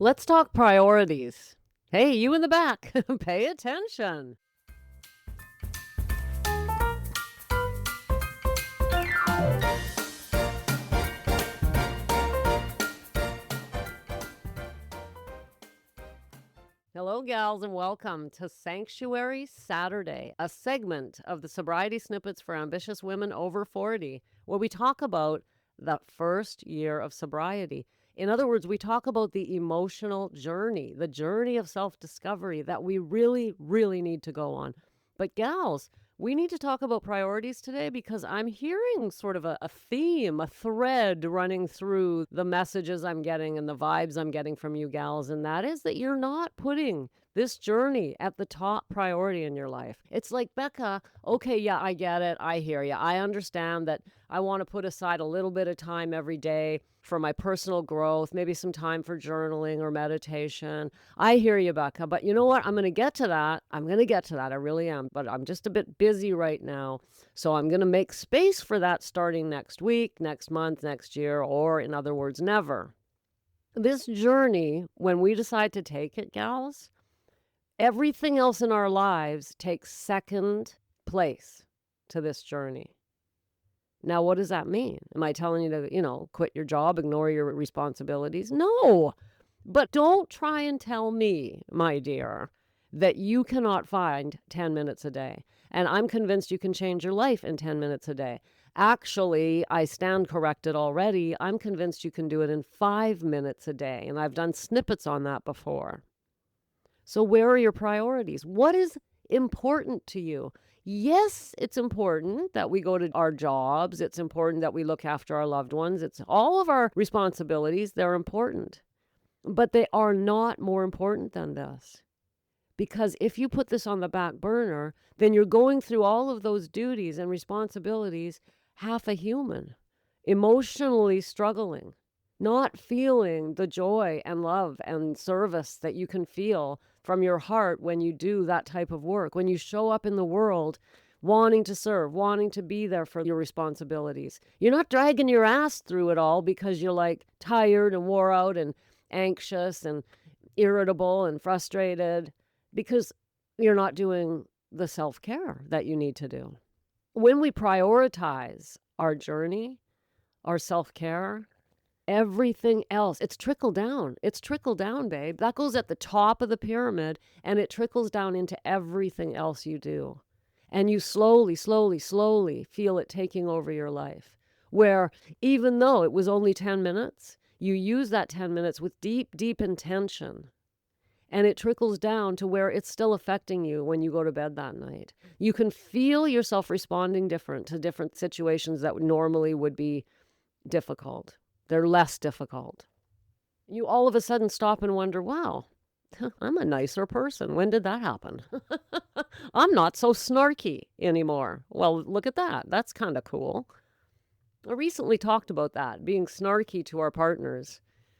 Let's talk priorities. Hey, you in the back, pay attention. Hello, gals, and welcome to Sanctuary Saturday, a segment of the Sobriety Snippets for Ambitious Women Over 40, where we talk about the first year of sobriety. In other words, we talk about the emotional journey, the journey of self-discovery that we really, really need to go on. But gals, we need to talk about priorities today because I'm hearing sort of a theme, a thread running through the messages I'm getting and the vibes I'm getting from you gals. And that is that you're not putting this journey at the top priority in your life. It's like, Becca, okay, yeah, I get it. I hear you. I understand that I want to put aside a little bit of time every day for my personal growth, maybe some time for journaling or meditation. I hear you, Becca, but you know what? I'm going to get to that. I'm going to get to that. I really am. But I'm just a bit busy right now. So I'm going to make space for that starting next week, next month, next year, or in other words, never. This journey, when we decide to take it, gals, everything else in our lives takes second place to this journey. Now, what does that mean? Am I telling you to, quit your job, ignore your responsibilities? No. But don't try and tell me, my dear, that you cannot find 10 minutes a day. And I'm convinced you can change your life in 10 minutes a day. Actually, I stand corrected already. I'm convinced you can do it in 5 minutes a day. And I've done snippets on that before. So where are your priorities? What is important to you? Yes, it's important that we go to our jobs. It's important that we look after our loved ones. It's all of our responsibilities. They're important. But they are not more important than this. Because if you put this on the back burner, then you're going through all of those duties and responsibilities half a human, emotionally struggling, not feeling the joy and love and service that you can feel from your heart when you do that type of work, when you show up in the world wanting to serve, wanting to be there for your responsibilities. You're not dragging your ass through it all because you're like tired and wore out and anxious and irritable and frustrated because you're not doing the self-care that you need to do. When we prioritize our journey, our self-care, everything else, it's trickle down. It's trickle down, babe. That goes at the top of the pyramid and it trickles down into everything else you do. And you slowly, slowly, slowly feel it taking over your life. Where even though it was only 10 minutes, you use that 10 minutes with deep, deep intention. And it trickles down to where it's still affecting you when you go to bed that night. You can feel yourself responding different to different situations that normally would be difficult. They're less difficult. You all of a sudden stop and wonder, wow, I'm a nicer person. When did that happen? I'm not so snarky anymore. Well, look at that. That's kind of cool. I recently talked about that, being snarky to our partners.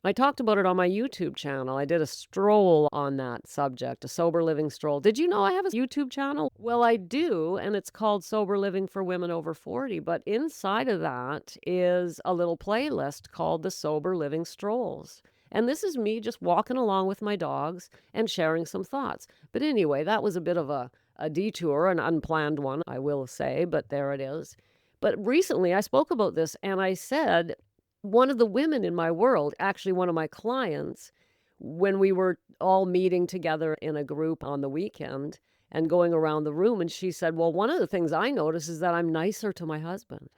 I talked about it on my YouTube channel. I did a stroll on that subject, a sober living stroll. Did you know I have a YouTube channel? Well, I do, and it's called Sober Living for Women Over 40. But inside of that is a little playlist called the Sober Living Strolls. And this is me just walking along with my dogs and sharing some thoughts. But anyway, that was a bit of a detour, an unplanned one, I will say, but there it is. But recently I spoke about this and I said, one of the women in my world, actually one of my clients, when we were all meeting together in a group on the weekend and going around the room, and she said, well, one of the things I notice is that I'm nicer to my husband.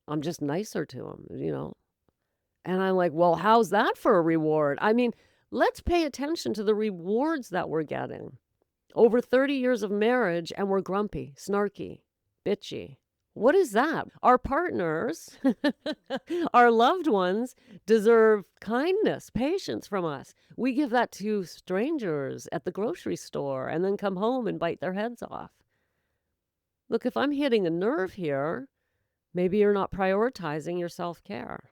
I'm just nicer to him. And I'm like, well, how's that for a reward? I mean, let's pay attention to the rewards that we're getting. Over 30 years of marriage, and we're grumpy, snarky, bitchy. What is that? Our partners, our loved ones deserve kindness, patience from us. We give that to strangers at the grocery store and then come home and bite their heads off. Look, if I'm hitting a nerve here, maybe you're not prioritizing your self-care.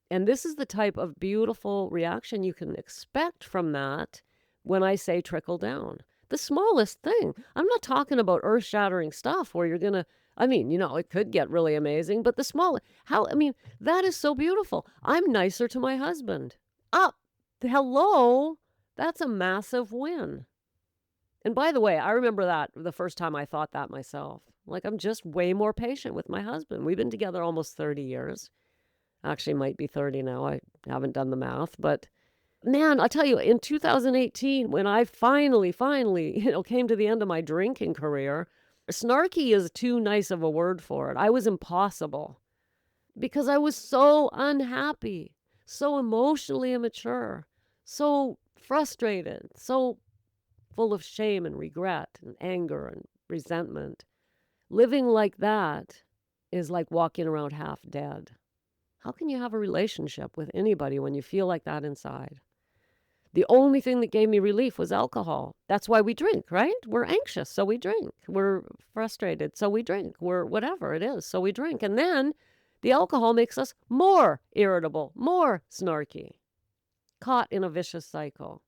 And this is the type of beautiful reaction you can expect from that when I say trickle down. The smallest thing. I'm not talking about earth-shattering stuff where you're going to, it could get really amazing, but that is so beautiful. I'm nicer to my husband. Hello, that's a massive win. And by the way, I remember that the first time I thought that myself. Like, I'm just way more patient with my husband. We've been together almost 30 years. Actually, might be 30 now. I haven't done the math, but man, I'll tell you, in 2018, when I finally, came to the end of my drinking career, snarky is too nice of a word for it. I was impossible because I was so unhappy, so emotionally immature, so frustrated, so full of shame and regret and anger and resentment. Living like that is like walking around half dead. How can you have a relationship with anybody when you feel like that inside? The only thing that gave me relief was alcohol. That's why we drink, right? We're anxious, so we drink. We're frustrated, so we drink. We're whatever it is, so we drink. And then the alcohol makes us more irritable, more snarky, caught in a vicious cycle.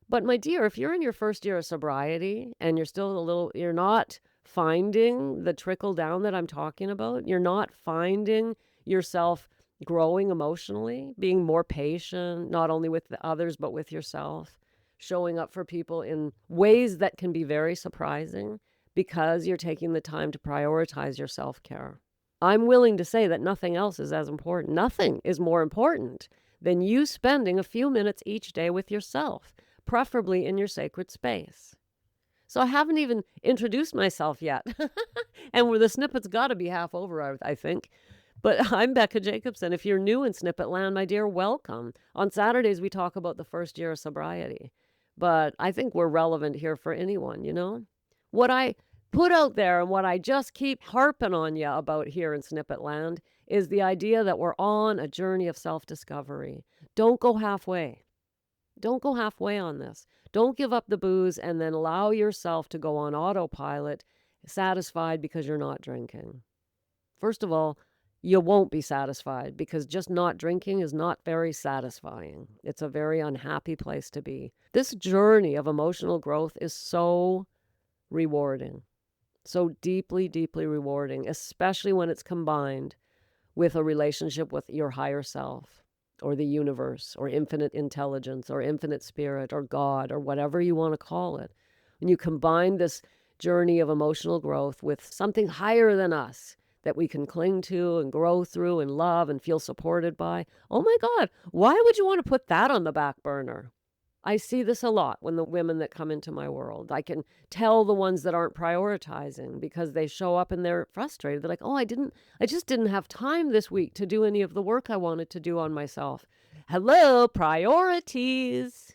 But my dear, if you're in your first year of sobriety and you're not finding the trickle down that I'm talking about, you're not finding yourself growing emotionally, being more patient, not only with the others, but with yourself, showing up for people in ways that can be very surprising because you're taking the time to prioritize your self care. I'm willing to say that nothing else is as important. Nothing is more important than you spending a few minutes each day with yourself, preferably in your sacred space. So I haven't even introduced myself yet. And where the snippet's got to be half over, I think. But I'm Becca Jacobson. If you're new in Snippet Land, my dear, welcome. On Saturdays, we talk about the first year of sobriety. But I think we're relevant here for anyone, you know? What I put out there and what I just keep harping on you about here in Snippet Land is the idea that we're on a journey of self-discovery. Don't go halfway. Don't go halfway on this. Don't give up the booze and then allow yourself to go on autopilot, satisfied because you're not drinking. First of all, you won't be satisfied because just not drinking is not very satisfying. It's a very unhappy place to be. This journey of emotional growth is so rewarding, so deeply, deeply rewarding, especially when it's combined with a relationship with your higher self or the universe or infinite intelligence or infinite spirit or God or whatever you want to call it. When you combine this journey of emotional growth with something higher than us that we can cling to and grow through and love and feel supported by, oh my God, why would you want to put that on the back burner? I see this a lot when the women that come into my world. I can tell the ones that aren't prioritizing because they show up and they're frustrated. They're like, "Oh, I just didn't have time this week to do any of the work I wanted to do on myself." Hello, priorities.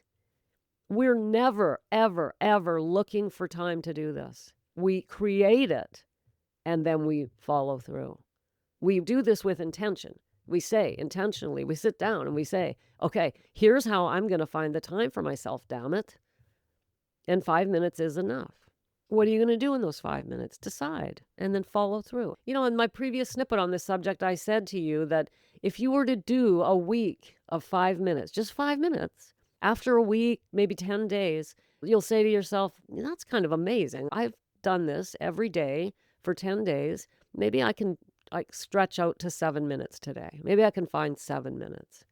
We're never, ever, ever looking for time to do this. We create it and then we follow through. We do this with intention. We say intentionally, we sit down and we say, okay, here's how I'm going to find the time for myself, damn it. And 5 minutes is enough. What are you going to do in those 5 minutes? Decide and then follow through. You know, in my previous snippet on this subject, I said to you that if you were to do a week of 5 minutes, just 5 minutes, after a week, maybe 10 days, you'll say to yourself, that's kind of amazing. I've done this every day for 10 days. Maybe I can stretch out to 7 minutes today. Maybe I can find 7 minutes.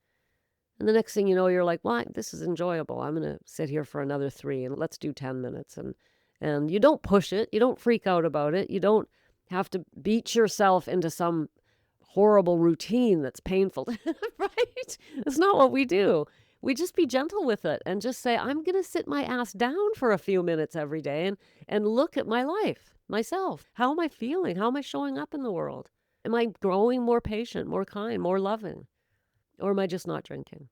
And the next thing you know, you're like, well, this is enjoyable. I'm going to sit here for another 3 and let's do 10 minutes. And you don't push it. You don't freak out about it. You don't have to beat yourself into some horrible routine that's painful, right? That's not what we do. We just be gentle with it and just say, I'm going to sit my ass down for a few minutes every day and look at my life, myself. How am I feeling? How am I showing up in the world? Am I growing more patient, more kind, more loving? Or am I just not drinking?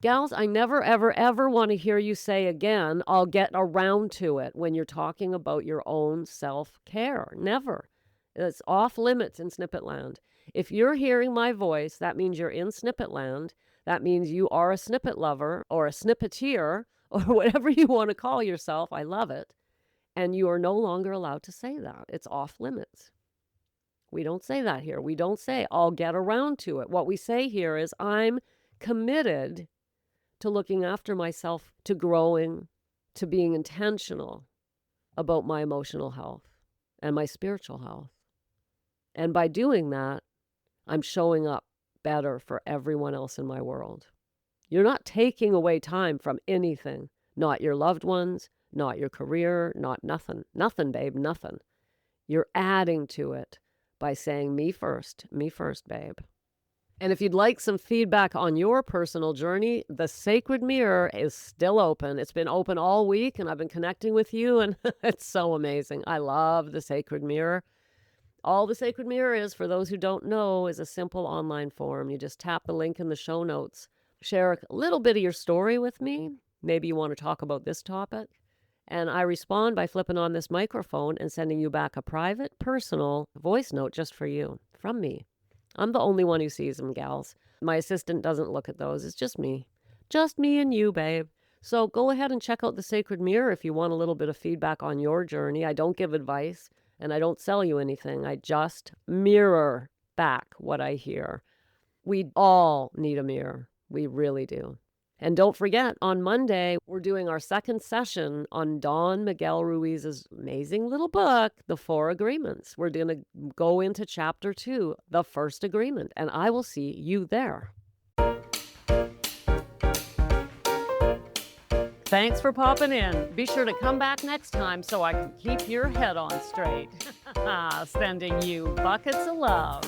Gals, I never, ever, ever want to hear you say again, I'll get around to it when you're talking about your own self-care. Never. It's off limits in Snippet Land. If you're hearing my voice, that means you're in Snippet Land. That means you are a snippet lover or a snippeteer or whatever you want to call yourself. I love it. And you are no longer allowed to say that. It's off limits. We don't say that here. We don't say, I'll get around to it. What we say here is, I'm committed to looking after myself, to growing, to being intentional about my emotional health and my spiritual health. And by doing that, I'm showing up better for everyone else in my world. You're not taking away time from anything. Not your loved ones, not your career, not nothing. Nothing, babe, nothing. You're adding to it by saying, me first, babe. And if you'd like some feedback on your personal journey, the Sacred Mirror is still open. It's been open all week, and I've been connecting with you, and it's so amazing. I love the Sacred Mirror. All the Sacred Mirror is, for those who don't know, is a simple online form. You just tap the link in the show notes. Share a little bit of your story with me. Maybe you want to talk about this topic. And I respond by flipping on this microphone and sending you back a private, personal voice note just for you, from me. I'm the only one who sees them, gals. My assistant doesn't look at those. It's just me. Just me and you, babe. So go ahead and check out the Sacred Mirror if you want a little bit of feedback on your journey. I don't give advice and I don't sell you anything. I just mirror back what I hear. We all need a mirror. We really do. And don't forget, on Monday, we're doing our second session on Don Miguel Ruiz's amazing little book, The Four Agreements. We're going to go into chapter 2, the first agreement, and I will see you there. Thanks for popping in. Be sure to come back next time so I can keep your head on straight. Sending you buckets of love.